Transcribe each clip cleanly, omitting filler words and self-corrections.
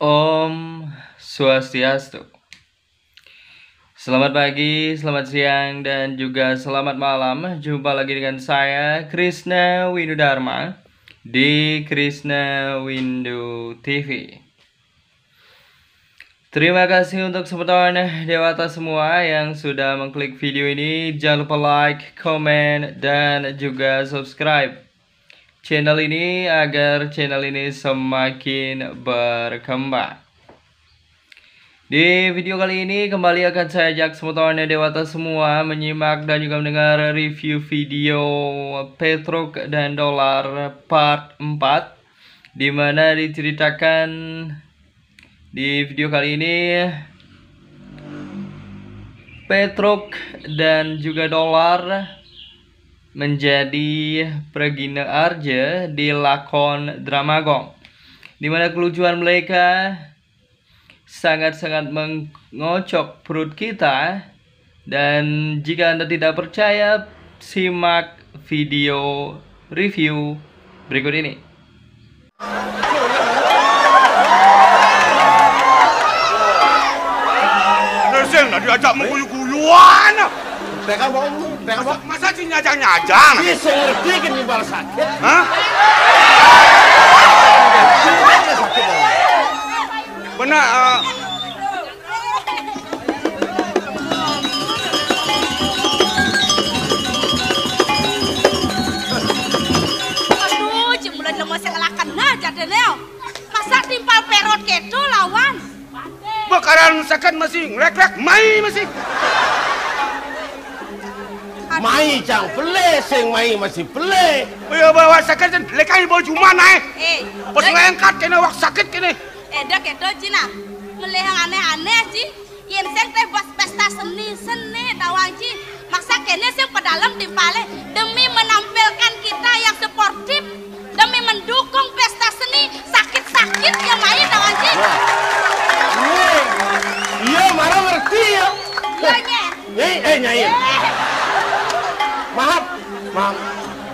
Om Swastiastu. Selamat pagi, selamat siang, dan juga selamat malam. Jumpa lagi dengan saya, Krishna Windu Dharma, di Krishna Windu TV. Terima kasih untuk teman-teman dewata semua yang sudah mengklik video ini. Jangan lupa like, komen, dan juga subscribe channel ini agar channel ini semakin berkembang. Di video kali ini kembali akan saya ajak teman-teman dewata semua menyimak dan juga mendengar review video petruk dan dolar part 4, di mana diceritakan di video kali ini petruk dan juga dolar menjadi Pregina Arja di lakon Dramagong, di mana kelucuan mereka sangat-sangat mengocok perut kita. Dan jika Anda tidak percaya, simak video review berikut ini. Neseng lah diajak mengguyuan. Teka bang, Masa sih nyajang-nyajang? bisa ngerti kan nimbal sakit. Hah? Benar. Aduh, jembulan lemes yang ngelakan aja deh Neo. Masa timpal perot kedo lawan? Bekaran second masih ngelek-lek, mai masih. Mai cang pele, sing mai masih pele. Ya bawa second lekai baju mana Pas Dek, ngangkat kena wak sakit kene. dek kedo Cina. Meleh yang aneh-aneh Ci. Yen sen teh bos pesta seni tawang Ci. Maksa kene sing pedalam timpale demi menampilkan kita yang sportif, demi mendukung pesta seni sakit-sakit yang main tawang Ci. Iya, marah ngerti ya. Iya nye. Nyai. Maaf.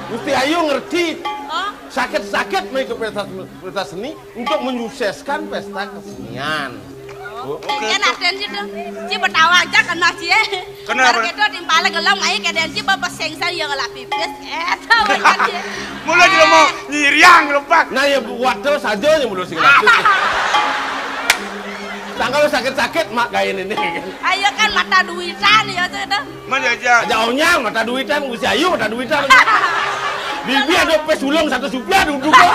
Gusti Ayu ngerti. Oh, Sakit-sakit main ke pesta seni untuk menyukseskan pesta kesenian. kan ada Ci dong. Ci betawa aja kena Ci. Kenapa? Baru kedo timpale gelam ai kedan Ci bapak sengsa yang ngelak pipis. Tahu kan Ci. Mulai dia mau nyiriang lepak. Nah ya buat terus saja yang belum sing lapis. Kalau sakit-sakit mak kain ini. Ayo kan mata duitan ya tuh. Mana aja. Jauhnya mata duitan, Gusti Ayu mata duitan. Bibi ada pesulung satu supaya duduk kok.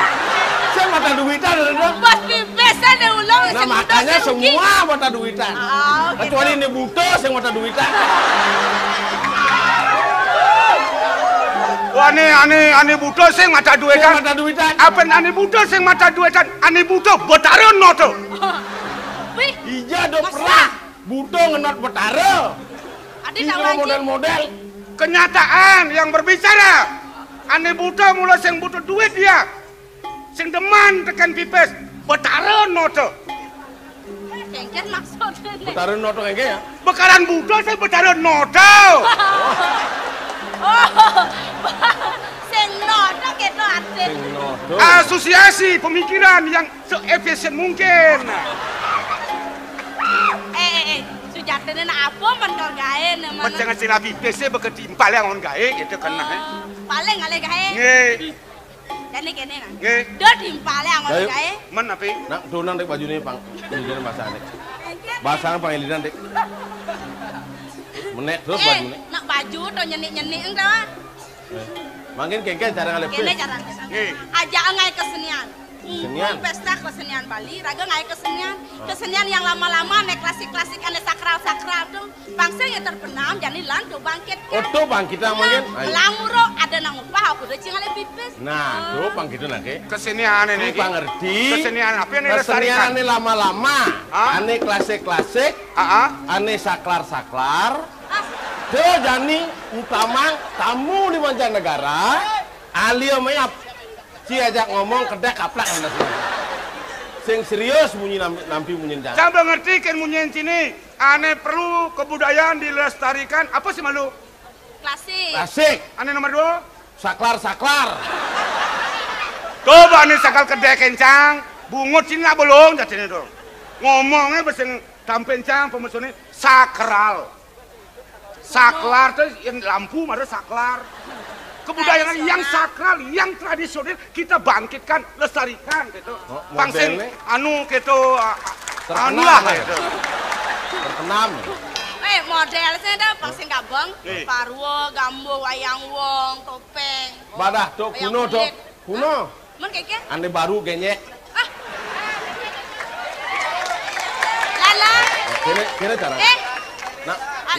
Saya mata duitan ada. Bos pipis ada ulang. Nah makanya semua mata duitan. Oh, gitu. Kecuali ini butuh yang mata duitan. Wah aneh butuh sing mata Yang duitan. mata duitan. Apa aneh butuh sing mata duitan? Aneh butuh betaron noto. Wih, Ija do Masa? pernah butuh ngenot betara. adik Ini tahu model-model. Kenyataan yang berbicara. Aneh butuh mulai sing butuh duit dia. Sing deman tekan pipes. Betaron noto. Kengker maksudnya. Betara noto kayak ya. Bekaran butuh saya betaron noto. Oh, sing noto gitu adik. Noto. Asosiasi pemikiran yang seefisien mungkin. Sujatnya nak apa mentor gawe namanya. Macam sila pipes saya berketimpal yang on gae gitu kan. Paling ngale gawe. Nge, Dan ini kene kan. nge, Dia timpale yang Ayo. gawe. men apa? Nak donang dek bajunya pang. Ini bahasa dek. Bahasa pangiliran dek. Menek terus bajunya. Nak baju tuh nyenik-nyenik entah. Mungkin kengke cara Kene ngalepis. cara. Nge. Ajak ngai kesenian. Kesenian? Pesta kesenian Bali, raga ngai kesenian. Kesenian yang lama-lama naik klasik-klasik, ada sakral-sakral tuh. Bangsa yang terbenam, jadi lantu bangkit. Oto bang kita mungkin. Lamuro ada nang upah, aku udah cingale pipis. Nah, tuh bang kita nake. Kesenian Ini ini. pak ngerti. Kesenian apa yang Kesenian dilestarikan? ane lama-lama. Hah? Ane klasik-klasik. Ane saklar-saklar. Tuh jani utama tamu di mancanegara. Alia mayap. Si ajak ngomong kedek kaplak anda semua. Sing serius bunyi nampi bunyi jangan. Saya mengerti kan munyen sini. Aneh perlu kebudayaan dilestarikan. Apa sih malu? Klasik. Klasik. Aneh nomor 2. Saklar-saklar. Coba nih sakal kedai kencang, bungut sini nggak belum jadi itu. Ngomongnya besing dampencang pemesunnya sakral. Saklar itu yang lampu ada saklar. Kebudayaan yang sakral, yang tradisional kita bangkitkan, lestarikan gitu. Pangsing anu gitu anu lah gitu. Terkenam. Modelnya dah pangsing kabang, parwo, gambo, wayang wong, topeng. Badah dok kuno dok. Kuno. Men keke? Ane baru genyek. Lala. Kira cara.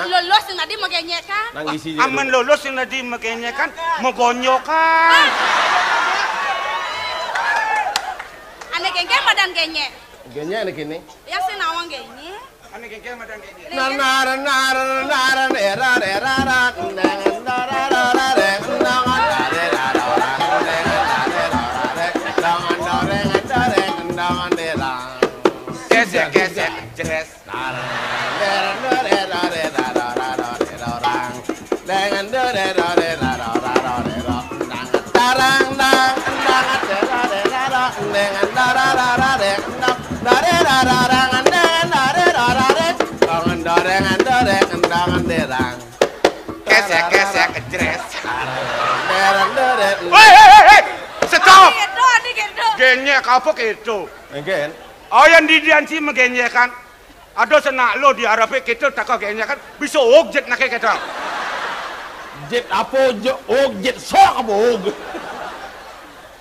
Lulus yang tadi mengenyekan. Nang isi aman lulus yang tadi mengenyekan, megonyokan. Ane kengke badan genyek. Genyek ane kini. Ya sih nawang genyek. Ane kengke madan kengke. Gesek jeres. Gesek jeres. Stop. Genyek apa itu? Again. Oh yang didianci mengenyekan. Ada senak lo di Arab kita tak kau genyekan bisa objek nak kita. Jet apa jet sok apa og.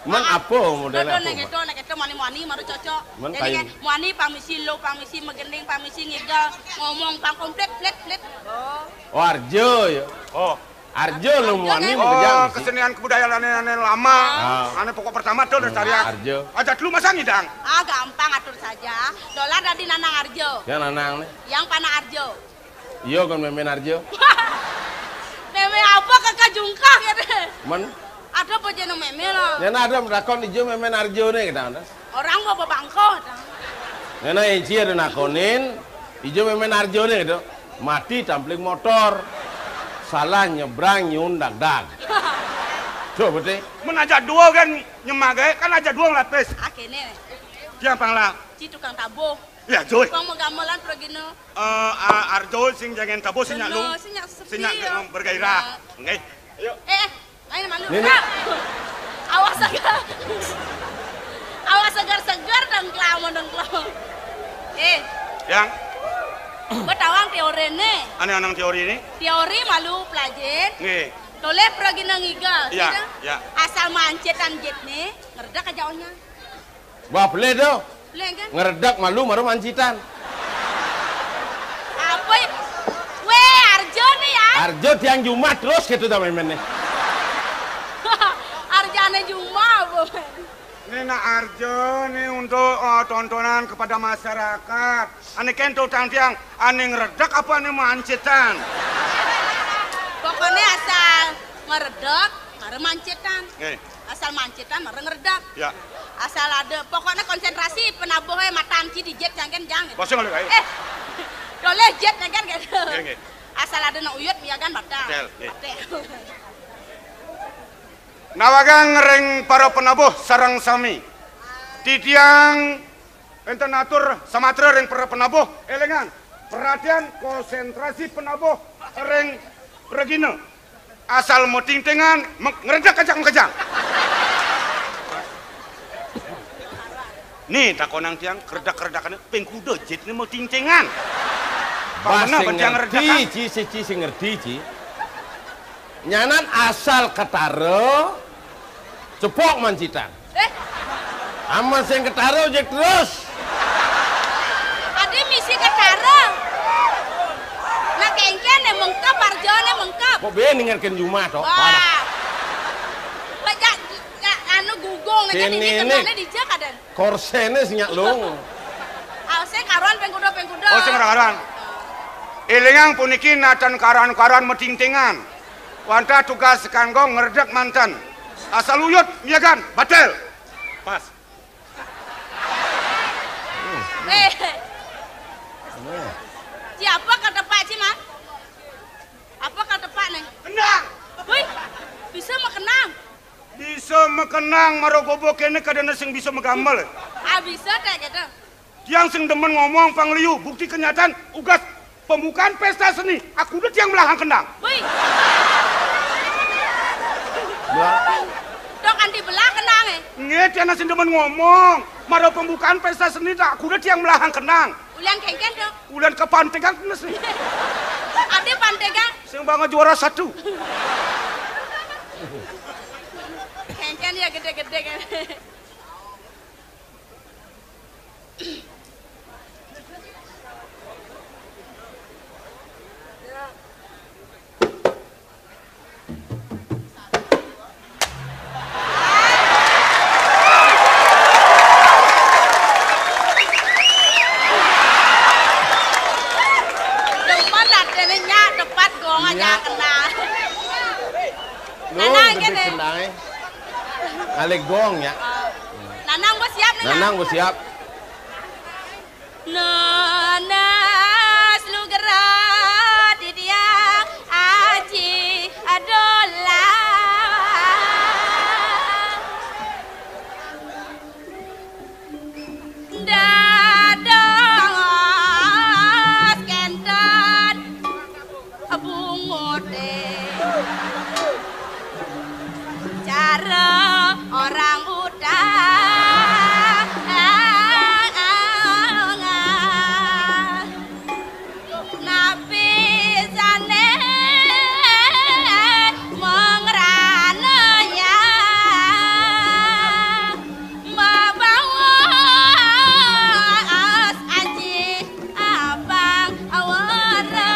Man apa modelnya apa? Nak kita mani maru cocok. Man Jadi kan mani pamisi lo, pamisi megending, pamisi ngigal, ngomong pang komplit plet. Oh Arjo ya. Oh. Arjo lu mani Oh, bekerja. kesenian kebudayaan ane lama. Ane pokok pertama tuh lestarian. Arjo. Aja dulu masa ngidang. Gampang atur saja. Dolar dari Nanang Arjo. Ya nanang nih. Yang panah Arjo. Iya kan memen Arjo. Meme apa kakak jungkah gitu. Men. Ada apa jenuh meme lah. Ya ada merakon ijo memen Arjo nih kita. Orang gak bebangko. Nena Eci ada nakonin, ijo memen Arjo nih gitu. Mati tampling motor. Salah nyebrang nyundak dag. Coba betul. Menaja dua kan nyemagai kan aja dua lapis. Akhirnya Dia panglang. si tukang tabuh. Ya Joy. Tukang megamelan pergi no. Arjo sing jangan tabu sinyak lu. Sinyak bergairah. Nggih. Ayo. Main malu. Ini. Awas segar. Awas segar dan kelamun. Yang Betawang teori nih. aneh-aneh teori ini. Teori malu pelajar. Nggih. Toleh pergi ngigal. Iya, iya. Asal mancetan jet nih, ngerdak aja jauhnya. Wah boleh dong. Boleh kan? Ngeredak malu maru mancitan. Apa ya? Weh, Arjo nih ya. Arjo tiang Jumat terus gitu dah memen nih. Arjane Juma, Bu. Ini nak Arjo nih untuk tontonan kepada masyarakat. Ane kento tiang ane ngeredak apa ane mancitan? Pokoknya asal ngeredak, mare mancetan. Nggih. Asal mancetan, mare ngeredak. Ya. Asal ada, pokoknya konsentrasi penabuhnya matanci di jet jangan jangan. Bosnya ngalik ae. Doleh jet jangan gitu. Nggih. Asal ada nak uyut ya kan batal. Betul. Nawagang reng para penabuh sarang sami. Titiang enten atur samatra reng para penabuh elengan. Perhatian konsentrasi penabuh reng regina. Asal mau ting-tingan ngeredak kejang-kejang. Nih takonang tiang keredak-keredakan pengkuda jet ini mau ting-tingan. Bahasa ngerti, ci ngerti, ci. Nyanan asal ketaro, cepok mancitan. Aman sing ketaro jek terus. Adi misi ketara. Nah kengken mengkap, Arjone mengkap. Kok be ningerkeun Jumat toh? Wah. Bajak anu gugong nih kan ini kenane dijak kaden. Korsene sinyak lung. Ause karuan pengkuda. Oh sing karuan. Elingang puniki natan karan-karan meting-tingan. Wanta tugas kanggo ngeredak mantan. Asal uyut miagan batal. Pas. Siapa kata Pak Ciman? Apa kata Pak Neng? Kenang. Wih, bisa makenang. Bisa mekenang marogobo kene kadana sing bisa megamel. Bisa teh gitu. Tiang sing demen ngomong pangliu, bukti kenyataan ugas pembukaan pesta seni. Aku udah tiang belakang kendang. Wih. Dok anti belah kenang Nge, tiang sing demen ngomong. Maro pembukaan pesta seni tak aku udah tiang belakang kendang. Ulian kengken dok. Ulian ke Pantegang kenes nih. Ade Pantegang. Sing banget juara 1. Kengken ya gede-gede kan. Kali gong ya. Nanang gue siap nih. Nanang gue siap. Nanas lu gerak di dia aji adola. Dadang kentan bungote. Cara orang udah nabi zane mengerananya mabawas aji abang awara.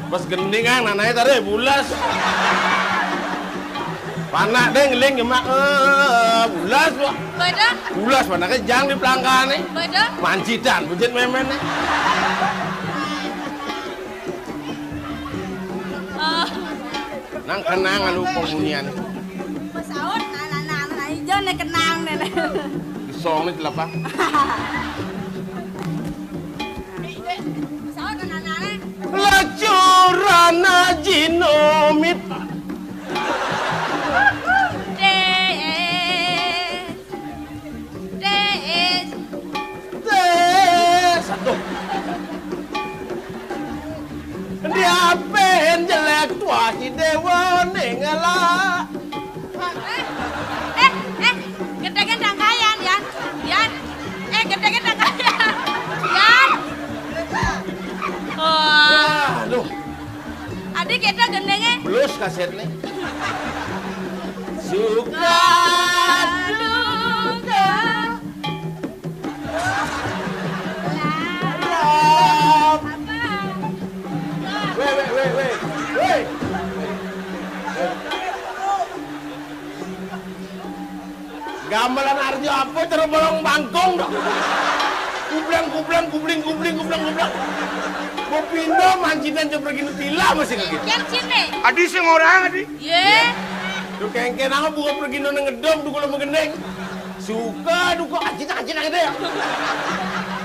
Bos gending kan, nananya tadi bulas. Panak deh ngeling gemak bulas kok. Beda. Bulas panaknya jang di pelanggan nih. Beda. Mancitan, bujit memen nih. Nang kenang alu penghunian. Pesawat anak-anak hijau nih kenang nih. Song nih telapa. Pesawat anak-anak. Lacurana jinomit. Satu. Dia pen jelek tua si dewa nengala. Gede-gede kayan Yan. Yan. Gede-gede kayan. Yan. Aduh. Adik kita gendengnya. Blus kaset nih. Suka duka. Weh. Gamelan Arjo apa terus bolong bangkong dong. Kubling. Mau pindah mancinan coba pergi nutila masih kayak gitu. Yang sini. Adi sing orang adi. Ye. Duh kengken aku bukan pergi nona ngedom duko lo mengendeng. Suka duko ancina gede ya.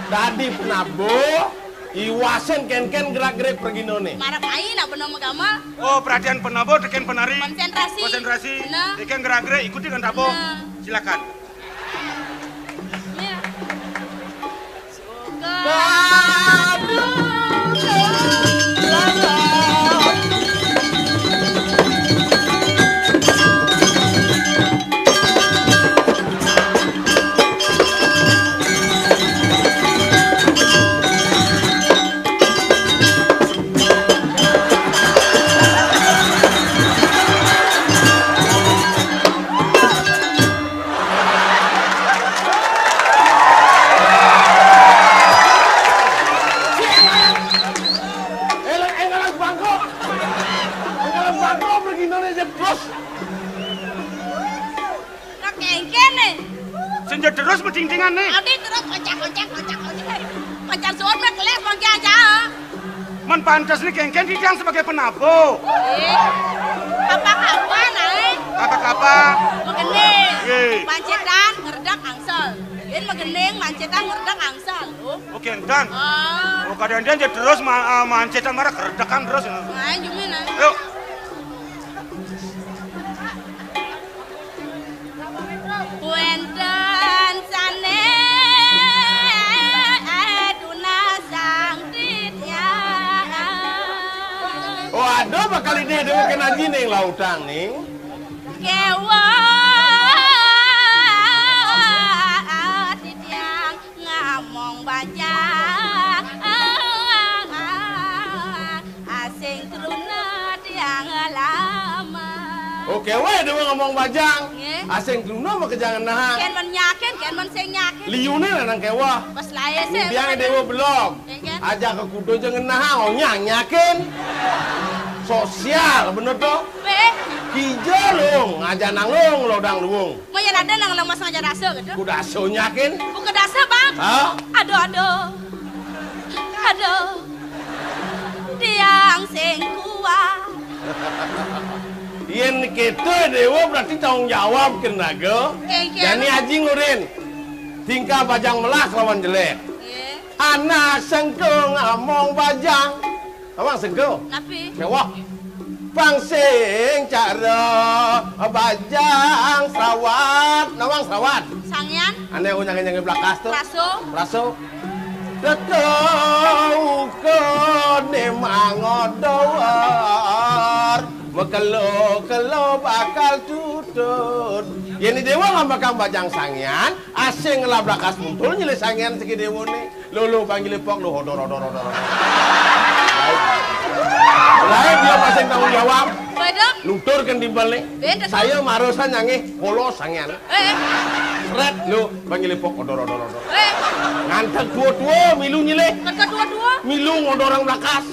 Tadi penabo iwasen ken gerak-gerik pergi none. Marah aing nak benar agama. Oh, perhatian penabo teken penari. Konsentrasi. Teken gerak-gerik ikuti kan tabo. Silakan. Ya. Suka. Terus bertingtingan nih. Adi terus kocak. Pacar suar mah kelih mangke aja. Man pantas nih kengken dijang sebagai penabo. Apa-apa naik. Apa-apa. Begini. Ye. Pancitan ngerdak angsel. Yen magening mancetan ngerdak angsal lho. Oh gentan. Ah. Oh kadang dia terus mancetan marah gerdekan terus. Nah, jumina. Yuk. Wenten sane duna sang ditya. Oh aduh bakal ini dewe kena jining lautang nih. Kewa titiang ngamong bajang asing truna tiang lama. Oke wae dewe ngomong bajang. Nggih. Asing kuno mah kejangan nahan. Ken men nyakin, ken men sing nyakin. Liune nang kewa. Pas lae sih. Biang dewe belum. Nggih. Ajak ke kudo jangan nahan onyang nyakin. Sosial bener toh? Weh, Kijo lung, ngajak nanglung lodang luung. mau yang ada nang lemas ngajar rasa gitu. Kuda so nyakin. Buka dasar bang. Hah? Aduh. Tiang sing kuat. Yen kita dewa berarti tanggung jawab kena ge. Jadi aji ngurin. Tingkah bajang melak lawan jelek. Nggih. Anak sengkung ngomong bajang. Abang sengkung. Napi? Mewah. Pangsing cara bajang sawat, nawang sawat. Sangyan, Ane unyang-unyang belakas tuh. raso. Tetau ke nemangodor Mekelo-kelo bakal tutut Ini dewa ngambakang bajang sangyan Asing ngelabrakas mutul nyilih sangyan segi dewa nih Lulu panggil pok lu hodor Lain dia pasang tanggung jawab Bedok. Nutur kan timbal nih Beda. Saya marusan nyanyi polos sangyan Red lu panggil pok hodor Ngantek dua-dua milu nyilih Kata dua-dua. milu ngodorang belakas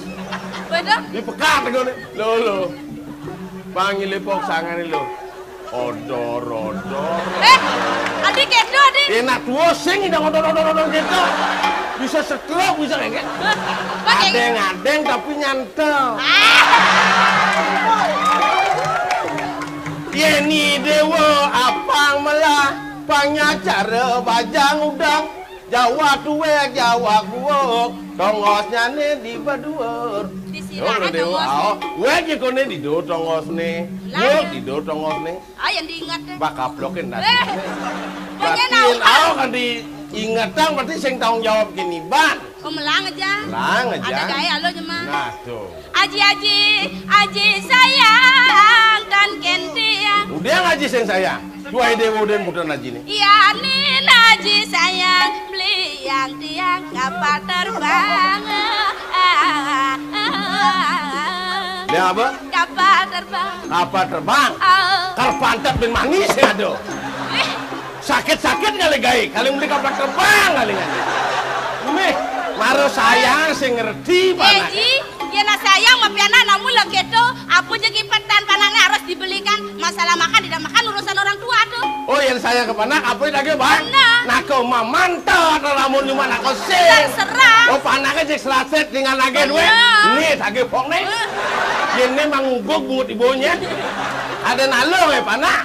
Bedok. dipekat gue lo panggil pok sangan lo odor Adik kedo adik. enak dua sing idang odor gitu bisa setruk bisa kayak adeng tapi nyantel Yeni dewa apang melah panyacara bajang udang Jawa tuwek, Jawa kuwok, tongosnya nih di badur. Disirakan tongos. Wek ya kone di do tongos nih, wek di do tongos nih. Yang diingat deh. Bak kaplokin dah. Banyak Berarti naon. kan diingatan berarti sing tanggung jawab gini ban. Melang aja. Lang aja. Ada gaya lo jemaah. Nah tuh. Aji sayang dan kendiang. Udah ngaji sing saya. Dua dewa dan putra naji nih. Ya nin aji sayang beli yang tiang kapal terbang. Dia apa? Kapal terbang. Kapal terbang. Kalau pantat ben manis ya do. Sakit-sakit kali gai, kali beli kapal terbang kali ngani. Umi, maro sayang sing ngerti panak. Eji, ya na sayang mapiana namun lo gitu. Apa jadi petan panangnya harus dibelikan. Masalah makan tidak makan urusan orang tua tuh. Oh yang saya ke panak apa lagi bang? Benar. Nah kau mah mantap lamun cuma nak kau sih. Terserah. Oh panaknya cek selaset dengan lagi gue. Benar. Nih lagi pok nih. Ini mangubuk bungut ibunya. Ada nalo ya panak.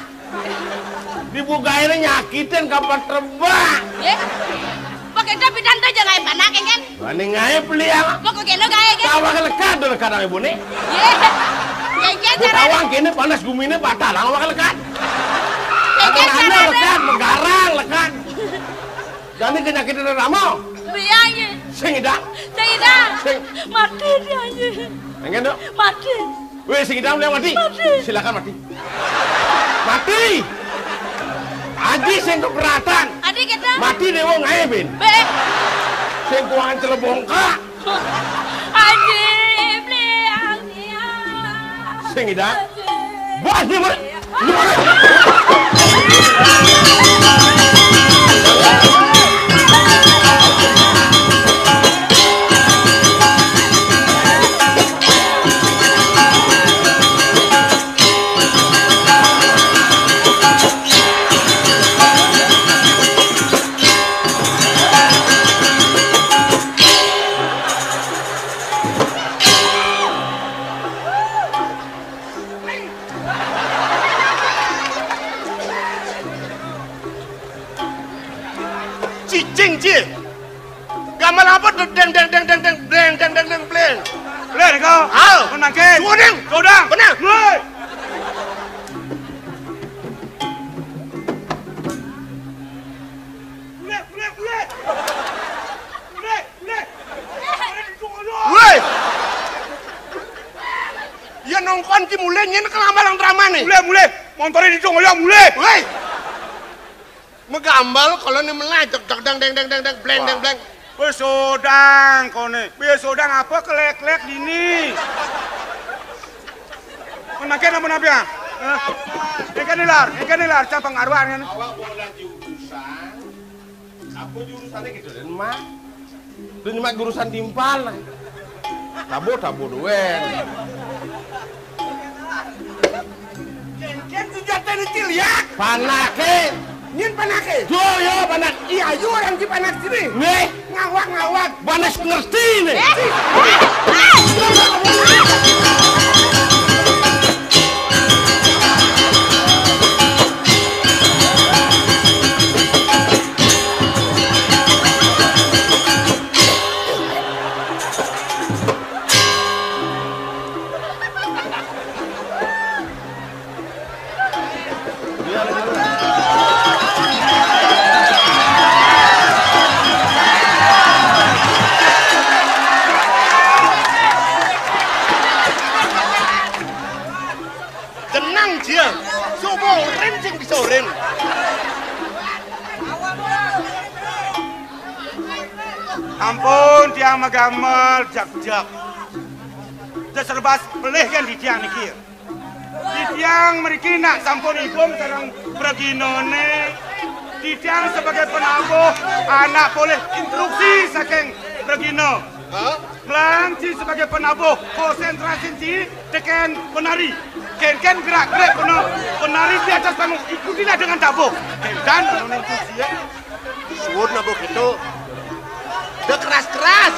Dibukainnya nyakitin kapal terbang. Ya. Pakai tapi tante jangan panak kan? Ini ngai peliang. Mau ke keno gaya kan? Tawa lekat dulu kadang ibu nih. Ya. Ya cara. Tawang kini panas gumine patah lang wakal lekat. Ya Ada nano cara. lekat, megarang lekat. Jadi kenyakitin ramo. Biaya. Sing idang. Tidak. Sing. Mati dia aja. Enggak dok. Mati. Weh sing idang beliau mati. Silakan mati. Mati. Aji sing keberatan. Adik kita. Mati dewa ngae bin. Be. Sing kuangan celebongka. Aji beliang dia. Sing idang. Buas nih mana? Menangkan. Godang. Benar. Mulai. Woi. Ya nongkon ki mulai nyen kelamalang drama nih. Mulai. Motornya di Jongoyo mulai. Woi. Megambal kalau nih mulai deg dang bleng. Besodang kone. Besodang apa kelek-kelek dini. Menangkan apa nabi ya? Ikan nilar, cabang arwah kan? Awak boleh jurusan. Apa jurusannya gitu dan mah? Itu cuma jurusan timpal. Tabu duen. Ken senjata ini ciliak. Panake. Nyin panake. Yo panak. Iya, yo orang di panak sini. Nih, Ngawak. panas ngerti nih. Tenang dia, semua rencing disoren. Ampun, tiang magamal, jak. Deserbas pelih kan di tiang nikir. Di tiang meriki nak sampun ibum sarang preginone. Di tiang sebagai penabuh, anak boleh instruksi saking pregino. Melanci sebagai penabuh, konsentrasi si tekan penari. Ken gerak-gerak penari di atas panggung, ikutilah dengan tabuh. Dan menurut instruksi ya. Suwun nabuh gitu. Udah keras.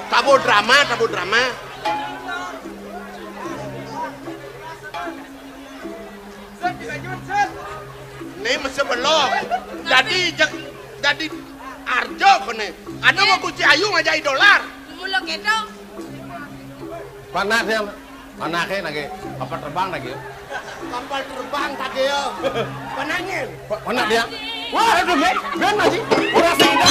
Tabu drama. Nih masih belum. Jadi arjo kene. Ada mau kunci ayu ngajai dolar. Mulu gitu. Panas ya. Manake nage. Kapal terbang lagi. Kapal terbang tadi ya. Panangin. Panas dia. Wah, aduh, ben masih. Ora sida.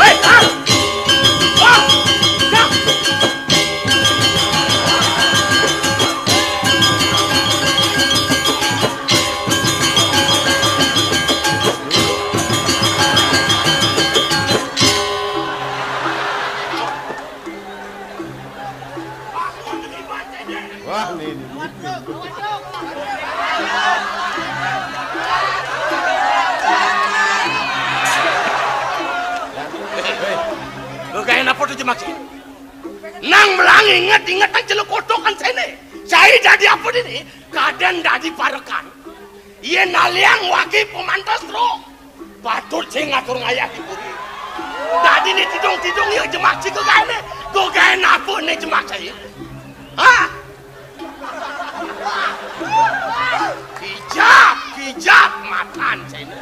Hei, Wah, nih. Gagain apa tuh jemak sih? Nang melang inget ang celuk kotokan sini. Saya jadi apa ini? Kadang jadi parekan. Iya naliang waki pemantas tro. Patut sih ngatur ngayah diburi. Tadi nih tidung yuk jemak sih gagain apa nih jemak saya? Hah? Hijab matan sini.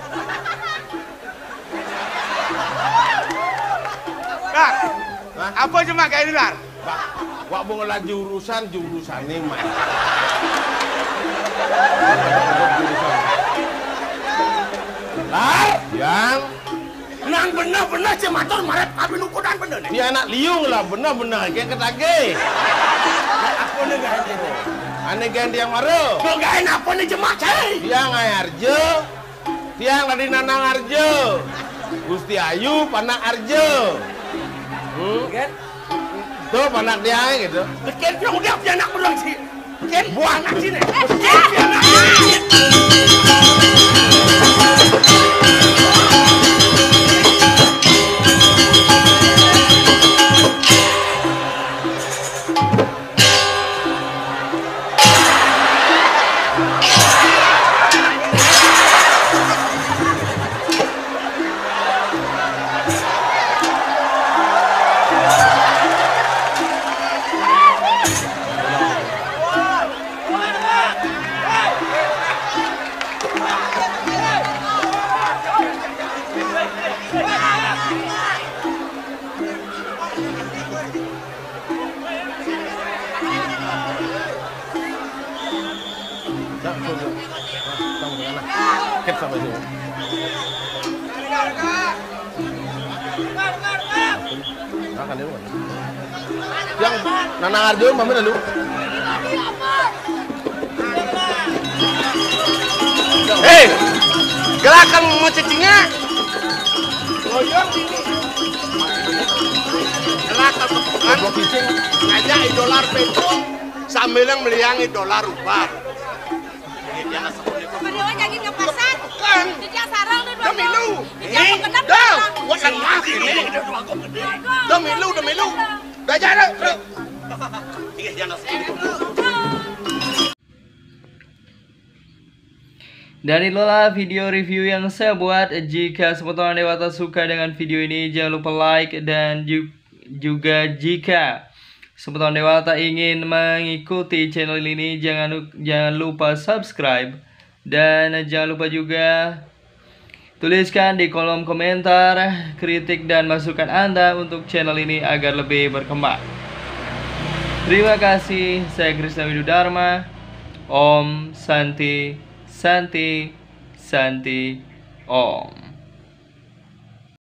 Kak, apa cuma kayak ini, Lar? Wak bunga jurusan nih, Mas. Lar, yang Nang bener-bener cematur maret kabin ukuran bener nih. dia anak liung lah, bener-bener kayak ketage. Apa nih gak ini? Ane ganti yang maru. Gagain apa nih jemak saya? Dia ngayarjo, tiang tadi nanang arjo. Gusti Ayu panak arjo. Kan? Tuh panak dia gitu. Ken udah punya anak belum sih? Ken buah anak sini. Ken punya anak. Sama sana. Ket sama sini. Makan dulu. Yang Nanang Arjo mami lalu. Hei, gerakan ngecicingnya. Goyang ini. Gerakan kebukan. Ngajak dolar peso sambil yang meliangi dolar rupiah. Berdua jadi ke pasar. Dijak sarang tuh dua. Demilu. Dah, wasan mak ini. Demilu. Dah jalan. Dan itulah video review yang saya buat. Jika Sepotongan Dewata suka dengan video ini, jangan lupa like. Dan juga jika Sepotongan Dewata ingin mengikuti channel ini, jangan lupa subscribe. Dan jangan lupa juga tuliskan di kolom komentar kritik dan masukan Anda untuk channel ini agar lebih berkembang. Terima kasih. Saya Krisna Widudharma. Om Santi Santi Santi Om.